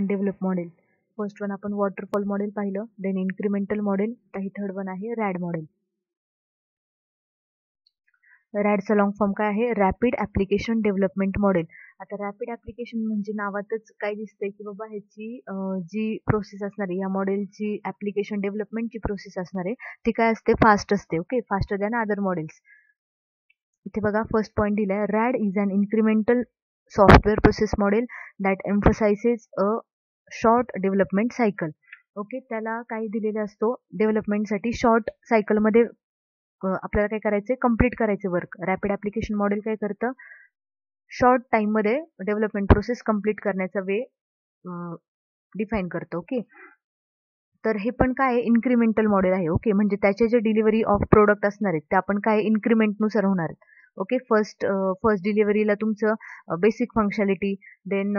Develop model. First one आपण waterfall model पाहिलं, then incremental model, आता ही थर्ड वन आहे रॅड मॉडेल. रॅडचा लॉंग फॉर्म काय आहे? Rapid application development model. आता रॅपिड ॲप्लिकेशन म्हणजे नावातच काय दिसतंय की बाबा ह्याची जी प्रोसेस असणार आहे, या मॉडेलची ॲप्लिकेशन डेव्हलपमेंटची प्रोसेस असणार आहे ती काय असते? फास्ट असते. Okay, faster than other models. इथे बघा फर्स्ट पॉईंट दिलाय, RAD is an incremental software process model that emphasises a short development cycle. Okay, त्याला काय दिलेला असतो? डेव्हलपमेंटसाठी शॉर्ट सायकलमध्ये आपल्याला काय करायचंय? कम्प्लीट करायचे वर्क. रॅपिड ॲप्लिकेशन मॉडेल काय करतं? शॉर्ट टाइममध्ये डेव्हलपमेंट प्रोसेस कम्प्लीट करण्याचा वे डिफाईन करतं. ओके, तर हे पण काय आहे? इन्क्रिमेंटल मॉडेल आहे. ओके, म्हणजे त्याचे जे डिलिव्हरी ऑफ प्रोडक्ट असणार आहेत ते आपण काय इन्क्रिमेंटनुसार होणार आहेत. ओके, फर्स्ट डिलिव्हरीला तुमचं बेसिक फंक्शनॅलिटी, देन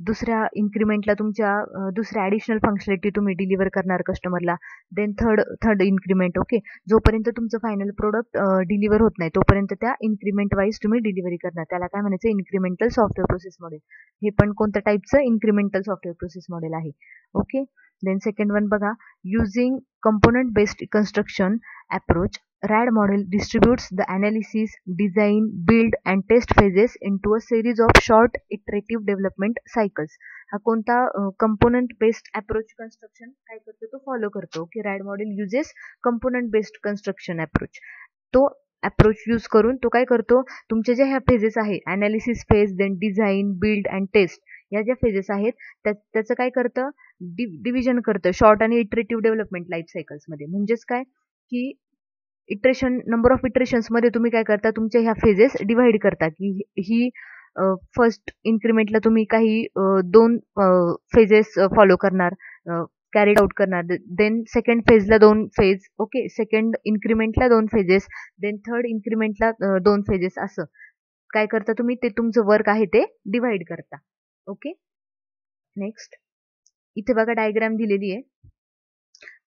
दुसऱ्या इन्क्रिमेंटला तुमच्या दुसऱ्या ॲडिशनल फंक्शनॅलिटी तुम्ही डिलिव्हर करणार कस्टमरला, देन थर्ड इन्क्रिमेंट. ओके, जोपर्यंत तुमचं फायनल प्रोडक्ट डिलिव्हर होत नाही तोपर्यंत त्या इन्क्रिमेंट वाईज तुम्ही डिलिव्हरी करणार. त्याला काय म्हणायचं? Incremental software process model. हे पण कोणत्या टाईपचं? इन्क्रिमेंटल सॉफ्टवेअर प्रोसेस मॉडेल आहे. ओके, देन सेकंड वन बघा, using component based construction approach, RAD model distributes the analysis, design, build and test phases into a series of short iterative development cycles. हा कोणता component based approach construction काय करतो? तो follow करतो. Okay, RAD model uses component based construction approach. तो approach use करून तो काय करतो? तुमचे जे ह्या फेजेस आहे, analysis phase, then design, build and test, या ज्या फेजेस आहेत त्याचं काय करतं? डिव्हिजन करतं शॉर्ट आणि इटरेटिव्ह डेव्हलपमेंट लाईफ सायकल्समध्ये. म्हणजेच काय की नंबर ऑफ इटरेशन्समध्ये तुम्ही काय करता? तुमच्या ह्या फेजेस डिव्हाइड करता की ही फर्स्ट इन्क्रिमेंटला तुम्ही काही 2 फेजेस फॉलो करणार, कॅरीड आउट करणार, देन सेकंड फेजला 2 फेज, ओके, सेकंड इन्क्रिमेंटला 2 फेजेस, देन थर्ड इन्क्रिमेंटला 2 फेजेस, असं काय करता तुम्ही? ते तुमचं वर्क आहे ते डिव्हाइड करता. ओके, नेक्स्ट इथे बघा डायग्राम दिलेली आहे.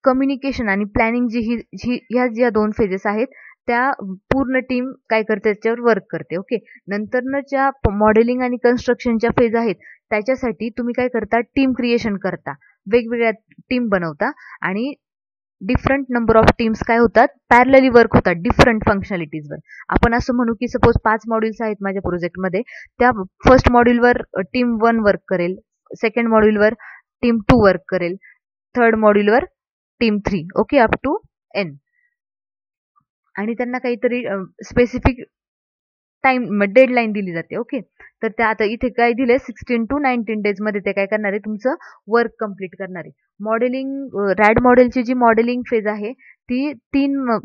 कम्युनिकेशन आणि प्लॅनिंग ह्या ज्या 2 फेजेस आहेत त्या पूर्ण टीम काय करते? त्याच्यावर वर्क करते. ओके, नंतरनं ज्या मॉडेलिंग आणि कन्स्ट्रक्शनच्या फेज आहेत त्याच्यासाठी तुम्ही काय करता? टीम क्रिएशन करता, वेगवेगळ्या टीम बनवता आणि डिफरंट नंबर ऑफ टीम्स काय होतात? पॅरलली वर्क होतात डिफरंट फंक्शनॅलिटीजवर. आपण असं म्हणू की सपोज 5 मॉड्यूल्स आहेत माझ्या प्रोजेक्टमध्ये, त्या फर्स्ट मॉड्यूलवर टीम 1 वर्क करेल, सेकंड मॉड्यूलवर टीम 2 वर्क करेल, थर्ड मॉड्यूलवर team 3, okay, up to N. आणि त्यांना काहीतरी स्पेसिफिक टाइम डेडलाईन दिली जाते. ओके, तर त्या आता इथे काय दिले? 16 to 19 डेज मध्ये ते काय करणार आहे? तुमचं वर्क कम्प्लीट करणार आहे. मॉडेलिंग, रॅड मॉडेलची जी मॉडेलिंग फेज आहे ती 3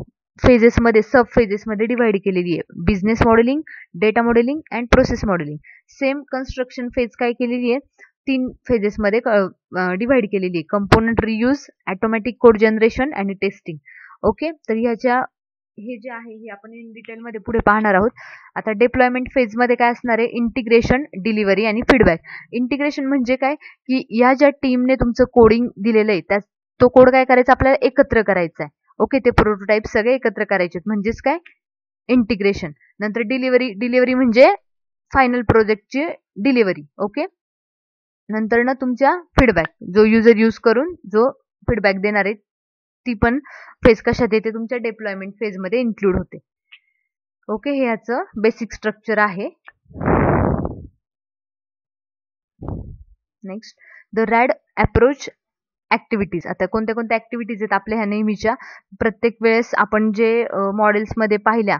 फेजेसमध्ये, सब फेजेसमध्ये डिव्हाइड केलेली आहे. Business modelling, data modelling and process modelling. Same construction phase काय केलेली आहे? 3 फेजेसमध्ये डिव्हाइड केलेली आहे. Component reuse, automatic code generation आणि टेस्टिंग. ओके, तर ह्याच्या हे जे आहे हे आपण इन डिटेलमध्ये पुढे पाहणार आहोत. आता डिप्लॉयमेंट फेजमध्ये काय असणार आहे? इंटिग्रेशन, डिलिव्हरी आणि फीडबॅक. इंटिग्रेशन म्हणजे काय की या ज्या टीमने तुमचं कोडिंग दिलेलं आहे तो कोड काय करायचा? आपल्याला एकत्र करायचा आहे. ओके, ते प्रोटोटाईप सगळे एकत्र करायचे, म्हणजेच काय? इंटिग्रेशन. नंतर डिलिव्हरी म्हणजे फायनल प्रोजेक्टची डिलिव्हरी. ओके, नंतर ना तुमच्या फीडबॅक, जो युजर यूज करून जो फीडबॅक देणार आहे ती पण फेज कशात येते? तुमच्या डिप्लॉयमेंट फेजमध्ये इन्क्लूड होते. ओके, हे याचं बेसिक स्ट्रक्चर आहे. Next, the RAD approach activities. आता कोणत्या कोणत्या ऍक्टिव्हिटीज आहेत आपल्या ह्या नेहमीच्या? प्रत्येक वेळेस आपण जे मॉडेल्समध्ये पाहिल्या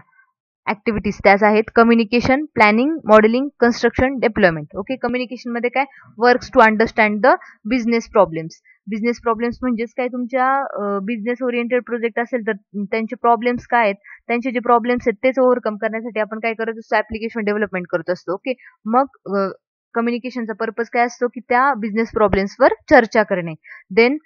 ऍक्टिव्हिटीज त्याच आहेत communication, planning, modelling, construction, development. Okay, communication मध्ये काय? Works to understand the business problems. Business problems म्हणजेच काय? तुमच्या बिझनेस ओरिएंटेड प्रोजेक्ट असेल तर त्यांचे प्रॉब्लेम्स काय आहेत? त्यांचे जे प्रॉब्लेम्स आहेत तेच ओव्हरकम करण्यासाठी आपण काय करत असतो? ऍप्लिकेशन डेव्हलपमेंट करत असतो. ओके, मग कम्युनिकेशनचा पर्पज काय असतो? की त्या बिझनेस प्रॉब्लेम्सवर चर्चा करणे. Then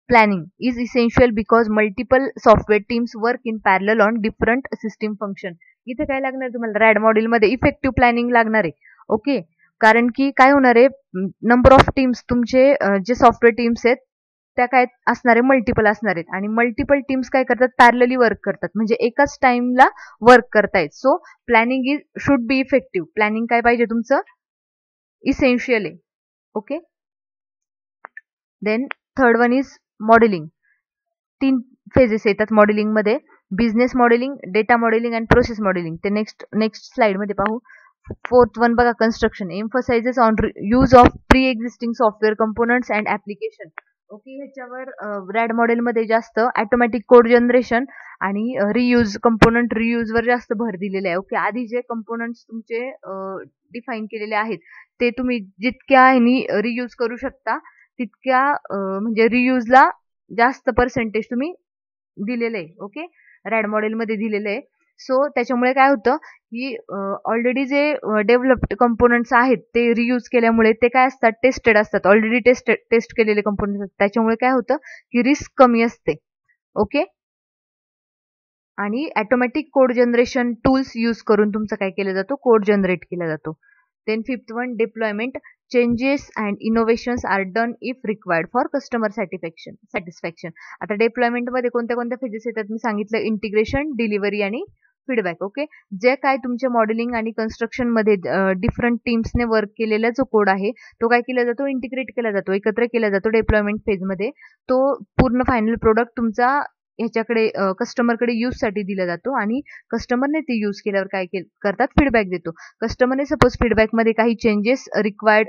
planning is essential because multiple software teams work in parallel on different system function. इथे काय लागणार तुम्हाला? रॅड मॉडेल मध्ये इफेक्टिव्ह प्लॅनिंग लागणार आहे. ओके, कारण की काय होणार आहे? नंबर ऑफ टीम्स, तुमचे जे सॉफ्टवेअर टीम्स आहेत त्या काय असणार आहे? मल्टिपल असणार आहेत आणि मल्टिपल टीम्स काय करतात? पॅरलली वर्क करतात, म्हणजे एकाच टाइमला वर्क करतायत. So planning should be effective. Planning काय पाहिजे? तुमचं इसेन्शियल आहे. Okay, then third one is modelling. 3 phases येतात मॉडेलिंग मध्ये, बिझनेस मॉडेलिंग, डेटा मॉडेलिंग आणि प्रोसेस मॉडेलिंग. ते नेक्स्ट स्लाइड मध्ये पाहू. फोर्थ वन बघा, construction emphasises on use of pre existing software components and application. Okay, ह्याच्यावर RAD मॉडेलमध्ये जास्त ऑटोमॅटिक कोड जनरेशन आणि रियूज, कंपोनंट रियूज वर जास्त भर दिलेला आहे. ओके, आधी जे कंपोनंट्स तुमचे डिफाईन केलेले आहेत ते तुम्ही जितक्या ह्यानी रियूज करू शकता तितक्या म्हणजे रियूजला जास्त पर्सेंटेज तुम्ही दिलेलं आहे. ओके, रॅड मॉडेलमध्ये दिलेलं आहे. सो त्याच्यामुळे काय होतं की ऑलरेडी जे डेव्हलप्ड कंपोनंट्स आहेत ते रियूज केल्यामुळे ते काय असतात, टेस्टेड असतात, ऑलरेडी टेस्ट केलेले कंपोनंट्स असतात. त्याच्यामुळे काय होतं की रिस्क कमी असते. ओके, आणि automatic code generation tools use करून तुमचं काय केलं जातो, कोड जनरेट केला जातो. Then fifth one, deployment changes and innovations are done if required for customer satisfaction. आता डिप्लॉयमेंटमध्ये कोणत्या कोणत्या फेजेस येतात मी सांगितलं, इंटिग्रेशन, डिलिव्हरी आणि फीडबॅक. ओके, जे काय तुमच्या मॉडेलिंग आणि कन्स्ट्रक्शन मध्ये डिफरंट टीम्सने वर्क केलेला जो कोड आहे तो काय केला जातो, इंटिग्रेट केला जातो, एकत्र केला जातो डिप्लॉयमेंट फेजमध्ये. तो पूर्ण फायनल प्रोडक्ट तुमचा ह्याच्याकडे कस्टमरकडे यूज साठी दिला जातो आणि कस्टमरने ते यूज केल्यावर काय करतात, फीडबॅक देतो. कस्टमरने सपोज फीडबॅकमध्ये काही चेंजेस रिक्वायर्ड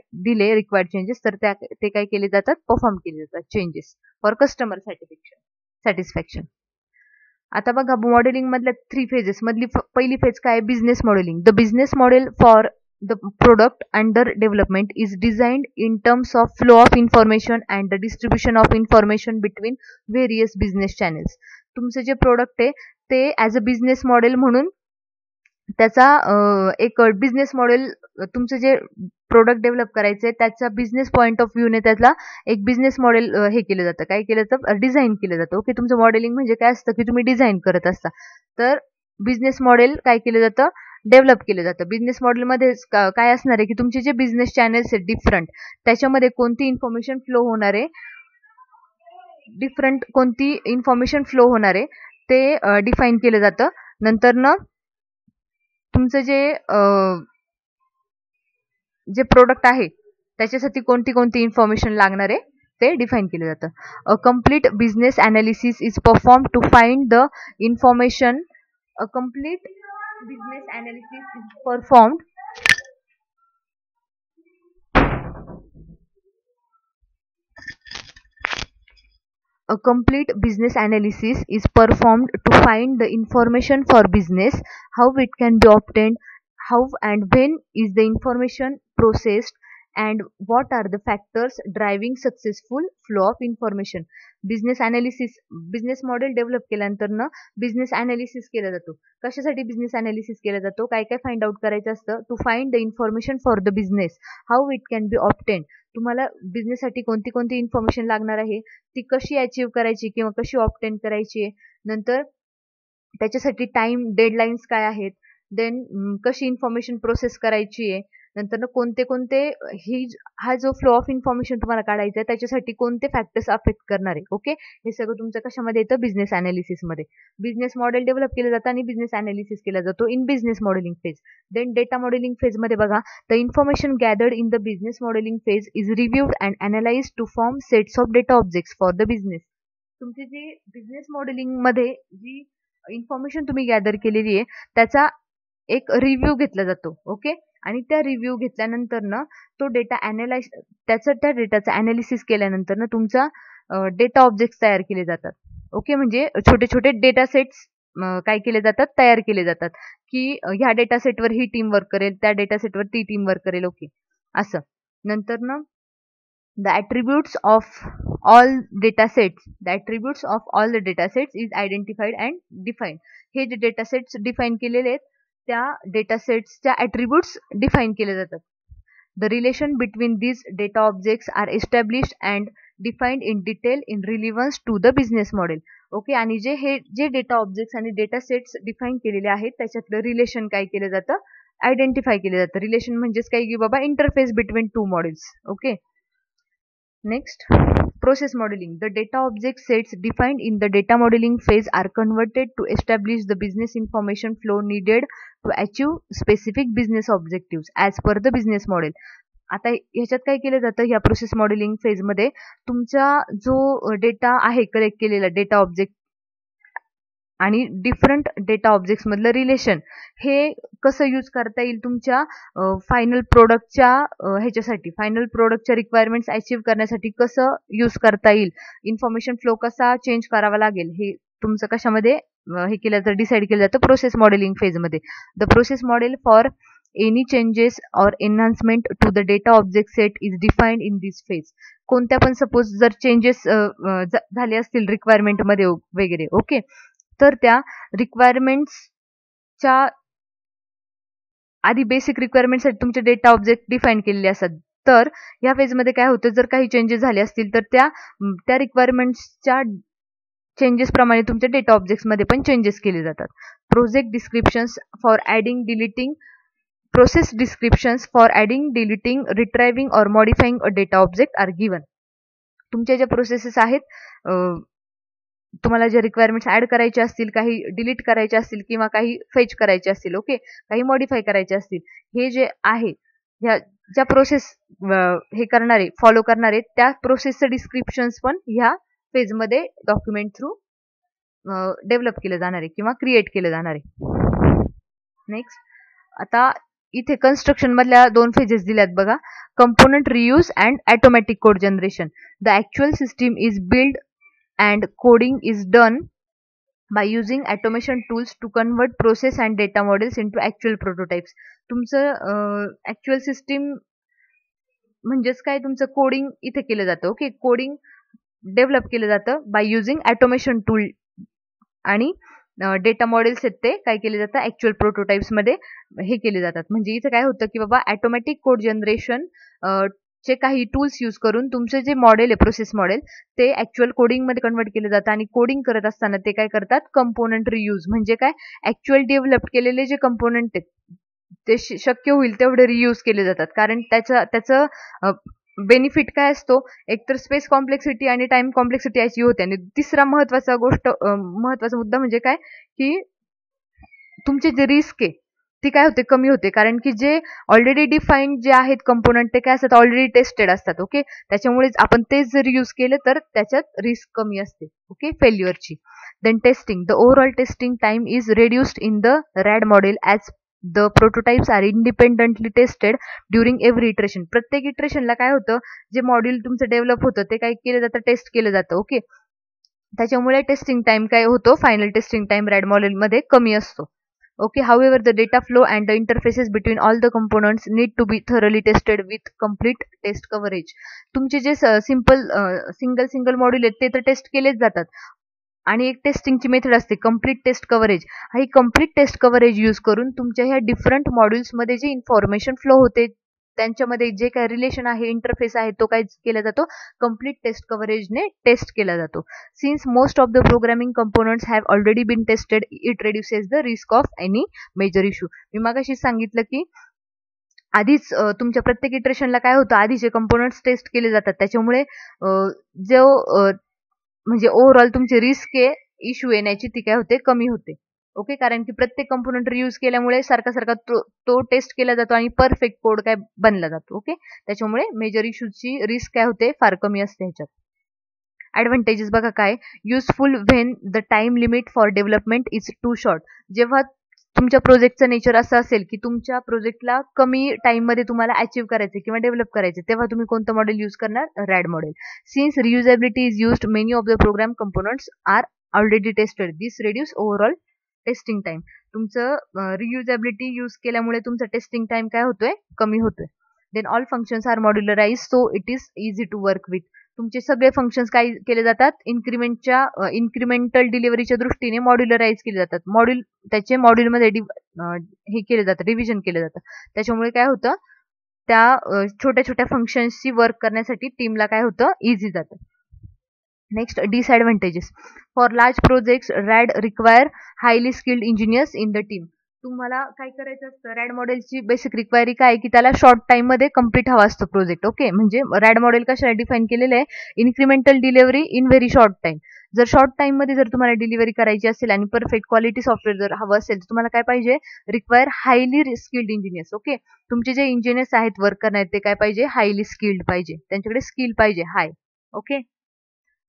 चेंजेस, तर ते काय केले जातात, परफॉर्म केले जातात चेंजेस फॉर कस्टमर सॅटिस्फॅक्शन. आता बघा, मॉडेलिंग मधल्या 3 फेजेस मधली पहिली फेज काय, business modelling. The business model for the product under development is designed in terms of flow of information and the distribution of information between various business channels. तुमचे जे product आहे ते as a business model म्हणून त्याचा एक business model, तुमचं जे product develop करायचंय त्याचा बिझनेस पॉईंट ऑफ व्ह्यूने त्याला एक बिझनेस मॉडेल हे केलं जातं, काय केलं जातं, डिझाईन केलं जातं. ओके, तुमचं मॉडेलिंग म्हणजे काय असतं की तुम्ही डिझाईन करत असता, तर बिझनेस मॉडेल काय केलं जातं, डेव्हलप केलं जातं. बिझनेस मॉडेलमध्ये काय असणार आहे की तुमचे जे बिझनेस चॅनल्स आहेत डिफरंट, त्याच्यामध्ये कोणती इन्फॉर्मेशन फ्लो होणार आहे, ते डिफाईन केलं जातं. नंतर न तुमचं जे प्रोडक्ट आहे त्याच्यासाठी कोणती कोणती इन्फॉर्मेशन लागणार आहे ते डिफाईन केलं जातं. A complete business analysis is perform to find the information. A complete business analysis is performed to find the information for business, how it can be obtained, how and when is the information processed, and what are the factors driving successful flow of information. Business model develop केल्यानंतर ना business analysis केला जातो. कशासाठी business analysis केला जातो, काय काय find out करायचं असतं, to find the information for the business, how it can be obtain. तुम्हाला बिझनेससाठी कोणती कोणती इन्फॉर्मेशन लागणार आहे, ती कशी अचीव्ह करायची किंवा कशी ऑब्टेन करायची, नंतर त्याच्यासाठी टाइम डेडलाईन्स काय आहेत, देन कशी इन्फॉर्मेशन प्रोसेस करायची आहे, नंतर कोणते हा जो फ्लो ऑफ इन्फॉर्मेशन तुम्हाला काढायचा आहे त्याच्यासाठी कोणते फॅक्टर्स अफेक्ट करणार आहे. ओके, हे सगळं तुमचं कशामध्ये येतं, बिझनेस अनालिसिसमध्ये. बिझनेस मॉडेल डेव्हलप केलं जातं आणि बिझनेस अनालिसिस केला जातो in business modelling phase. Then data modelling फेजमध्ये बघा, the information gathered in the business modelling phase is reviewed and analyse to form sets of data objects for the business. तुमची जी business modelling मध्ये जी information तुम्ही gather केलेली आहे त्याचा एक रिव्ह्यू घेतला जातो. ओके, आणि त्या रिव्ह्यू घेतल्यानंतर ना तो डेटा त्या डेटाचं अनालिसिस केल्यानंतर ना तुमचा डेटा ऑब्जेक्ट्स तयार केले जातात. ओके, म्हणजे छोटे छोटे डेटा सेट्स काय केले जातात, तयार केले जातात की ह्या डेटा सेटवर ही टीम वर्क करेल, त्या डेटा सेटवर ती टीम वर्क करेल. ओके, असं. नंतर ना the attributes of all data sets is identified and defined. हे जे डेटा सेट्स डिफाईन केलेले आहेत त्या डेटा सेट्सच्या ॲट्रिब्यूट्स डिफाईन केले जातात. The relation between these data objects are established and defined in detail in relevance to the business model. Okay, आणि जे data objects आणि डेटा सेट्स डिफाईन केलेले आहेत त्याच्यातलं रिलेशन काय केलं जातं, आयडेंटिफाय केलं जातं. रिलेशन म्हणजेच काय की बाबा interface between two models. Okay, next, process modeling. The data object sets defined in the data modeling phase are converted to establish the business information flow needed to achieve specific business objectives as per the business model. आता ह्याच्यात काय केलं जातं, ह्या process modelling फेजमध्ये तुमचा जो data आहे कलेक्ट केलेला डेटा ऑब्जेक्ट आणि डिफरंट डेटा ऑब्जेक्ट्स मधलं रिलेशन हे कसं यूज करता येईल तुमच्या फायनल प्रोडक्टच्या ह्याच्यासाठी, फायनल प्रोडक्टच्या रिक्वायरमेंट्स अचीव्ह करण्यासाठी कसं यूज करता येईल, इन्फॉर्मेशन फ्लो कसा चेंज करावा लागेल, हे तुमचं कशामध्ये हे केलं जातं, डिसाईड केलं जातं प्रोसेस मॉडेलिंग फेजमध्ये. The process model for any changes or enhancement to the data object set is defined in this phase. कोणत्या पण सपोज जर चेंजेस झाले असतील रिक्वायरमेंटमध्ये वगैरे, ओके, तर त्या रिक्वायरमेंट्सच्या आधी बेसिक रिक्वायरमेंटसाठी तुमचे डेटा ऑब्जेक्ट डिफाईन केलेले असतात. तर या फेजमध्ये काय होतं, जर काही चेंजेस झाले असतील तर त्या रिक्वायरमेंट्सच्या चेंजेस प्रमाणे तुमच्या डेटा ऑब्जेक्ट्समध्ये पण चेंजेस केले जातात. Project descriptions for adding deleting process descriptions for adding deleting retrieving or modifying a data object are given. तुमच्या ज्या प्रोसेसेस आहेत, तुम्हाला जे रिक्वायरमेंट्स ऍड करायचे असतील, काही डिलीट करायचे असतील किंवा काही फेच करायचे असतील, ओके, काही मॉडिफाय करायचे असतील, हे जे आहे ह्या ज्या प्रोसेस हे करणारे फॉलो करणारे त्या प्रोसेसचं डिस्क्रिप्शन्स पण ह्या फेजमध्ये डॉक्युमेंट थ्रू डेव्हलप केलं जाणार आहे किंवा क्रिएट केलं जाणार आहे. नेक्स्ट, आता इथे कन्स्ट्रक्शन मधल्या 2 फेजेस दिल्यात बघा. Component reuse and automatic code generation. The actual system is build and coding is done by using automation tools to convert process and data models into actual prototypes. तुमचं actual system म्हणजेच काय, तुमचं coding इथे केलं जातं, okay, coding develop केलं जातं by using automation tool आणि डेटा मॉडेल्स आहेत ते काय केले जातात, ऍक्च्युअल प्रोटोटाइप्स मध्ये हे केले जातात. म्हणजे इथे काय होतं की बाबा ऑटोमॅटिक कोड जनरेशन चे काही टूल्स यूज करून तुमचे जे मॉडेल आहे प्रोसेस मॉडेल ते ऍक्च्युअल कोडिंग मध्ये कन्वर्ट केले जातं आणि कोडिंग करत असताना ते काय करतात, कंपोनंट रियूज म्हणजे काय, ऍक्च्युअल डेव्हलप केलेले जे कंपोनंट आहेत ते शक्य होईल तेवढे रियूज केले जातात. कारण त्याचं बेनिफिट काय असतो, एकतर स्पेस कॉम्प्लेक्सिटी आणि टाइम कॉम्प्लेक्सिटी अशी होते. आणि तिसरा महत्वाचा मुद्दा म्हणजे काय की तुमची जे रिस्क आहे ती काय होते, कमी होते. कारण की जे ऑलरेडी डिफाईन्ड जे आहेत कंपोनंट ते काय असतात, ऑलरेडी टेस्टेड असतात, ओके. त्याच्यामुळेच आपण तेच जर यूज केले तर त्याच्यात रिस्क कमी असते, ओके, फेल्युअरची. Then testing. The overall testing time is reduced in the RAD model as the prototypes are independently tested during every iteration. प्रत्येक इटरेशनला काय होतं, जे मॉड्यूल तुमचं डेव्हलप होतं ते काय केलं जातं, टेस्ट केलं जातं, ओके. त्याच्यामुळे टेस्टिंग टाइम काय होतो, फायनल टेस्टिंग टाइम रॅड मॉडेलमध्ये कमी असतो. Okay, however, the data flow and the interfaces between all the components need to be thoroughly tested with complete test coverage. तुमचे जे सिंगल मॉड्यूल आहेत ते तर टेस्ट केलेच जातात आणि एक टेस्टिंगची मेथड असते कम्प्लीट टेस्ट कव्हरेज. ही कम्प्लीट टेस्ट कव्हरेज यूज करून तुमच्या ह्या डिफरंट मॉड्यूल्समध्ये जे इन्फॉर्मेशन फ्लो होते त्यांच्यामध्ये जे काय रिलेशन आहे, इंटरफेस आहे, तो काय केला जातो, कम्प्लीट टेस्ट कव्हरेजने टेस्ट केला जातो. Since most of the programming components have already been tested, it reduces the risk of any major issue. मी मगाशी सांगितलं की आधीच तुमच्या प्रत्येक इटरेशनला काय होतं, आधीचे कंपोनंट्स टेस्ट केले जातात. त्याच्यामुळे जो म्हणजे ओव्हरऑल तुमची रिस्क आहे इश्यू येण्याची ती काय होते, कमी होते, ओके. कारण की प्रत्येक कंपोनंट रियूज केल्यामुळे सारखा तो टेस्ट केला जातो आणि परफेक्ट कोड काय बनला जातो, ओके. त्याच्यामुळे मेजर इश्यूची रिस्क काय होते, फार कमी असते ह्याच्यात. ऍडव्हान्टेजेस बघा काय, useful when the time limit for development is too short. जेव्हा तुमच्या प्रोजेक्टचं नेचर असं असेल की तुमच्या प्रोजेक्टला कमी टाइममध्ये तुम्हाला अचीव्ह करायचे किंवा डेव्हलप करायचे, तेव्हा तुम्ही कोणतं मॉडेल यूज करणार, RAD model. Since reusability is used, many of the program components are already tested, this reduce overall testing time. तुमचं रियुजेबिलिटी यूज केल्यामुळे तुमचं टेस्टिंग टाइम काय होतोय, कमी होतोय. Then all functions are modularise so it is easy to work with. तुमचे सगळे functions काय केले जातात, इन्क्रिमेंटल डिलिव्हरीच्या दृष्टीने मॉड्युलराइज केले जातात. त्याचे मॉड्यूलमध्ये हे केलं जातं, डिव्हिजन केलं जातं. त्याच्यामुळे काय होतं, त्या छोट्या छोट्या फंक्शन्सची वर्क करण्यासाठी टीमला काय होतं, इझी जातं. Next, disadvantages. For large projects RAD require highly skilled engineers in the team. तुम्हाला काय करायचं असतं, रॅड मॉडेलची बेसिक रिक्वायरी काय आहे, की त्याला शॉर्ट टाइम मध्ये कम्प्लीट हवा असतो प्रोजेक्ट. ओके, म्हणजे रॅड मॉडेल कशाला डिफाईन केलेलं आहे, incremental delivery in very short time. जर शॉर्ट टाइम मध्ये जर तुम्हाला डिलिव्हरी करायची असेल आणि परफेक्ट क्वालिटी सॉफ्टवेअर जर हवं असेल, तर तुम्हाला काय पाहिजे, require highly skilled engineers. Okay, तुमचे जे इंजिनियर्स आहेत वर्क करणारे ते काय पाहिजे, हायली स्किल्ड पाहिजे, त्यांच्याकडे स्किल पाहिजे high. Okay,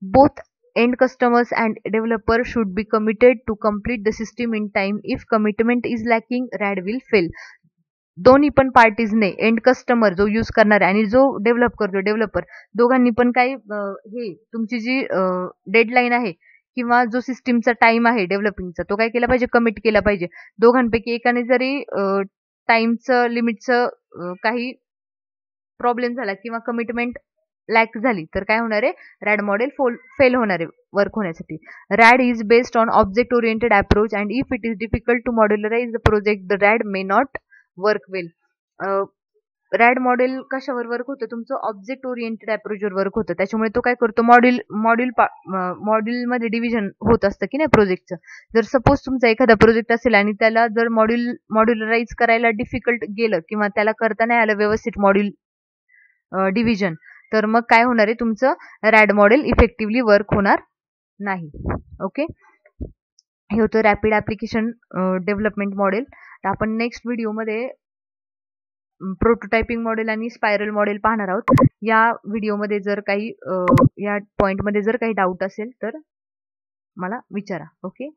both end customers and developer should be committed to complete the system in time. If commitment is lacking, RAD will fail. दोन्ही पण पार्टीजने, एंड कस्टमर जो यूज करणार आहे आणि जो डेव्हलप करतो डेव्हलपर, दोघांनी पण काही हे तुमची जी डेडलाईन आहे किंवा जो सिस्टीमचा टाइम आहे डेव्हलपिंगचा, तो काय केला पाहिजे, कमिट केला पाहिजे. दोघांपैकी एकाने जरी टाइमचं लिमिटचं काही प्रॉब्लेम झाला किंवा कमिटमेंट लॅक झाली तर काय होणार आहे, रॅड मॉडेल फेल होणार आहे वर्क होण्यासाठी. RAD is based on object oriented approach and if it is difficult to modularise the project the RAD may not work well. RAD model कशावर वर्क होतं, तुमचं ऑब्जेक्ट ओरिएंटेड अप्रोचवर वर्क होतं. त्याच्यामुळे तो काय करतो, मॉड्यूलमध्ये डिव्हिजन होत असतं की नाही प्रोजेक्टचं. जर सपोज तुमचा एखादा प्रोजेक्ट असेल आणि त्याला जर मॉड्युलराइज करायला डिफिकल्ट गेलं किंवा त्याला करता नाही आलं व्यवस्थित मॉड्यूल डिव्हिजन, तर मग काय होणार आहे, तुमचं रॅड मॉडेल इफेक्टिव्हली वर्क होणार नाही. ओके, हे होतं रॅपिड ऍप्लिकेशन डेव्हलपमेंट मॉडेल. तर आपण नेक्स्ट व्हिडिओमध्ये प्रोटोटायपिंग मॉडेल आणि स्पायरल मॉडेल पाहणार आहोत. या व्हिडिओमध्ये जर काही या पॉइंटमध्ये जर काही डाऊट असेल तर मला विचारा. ओके.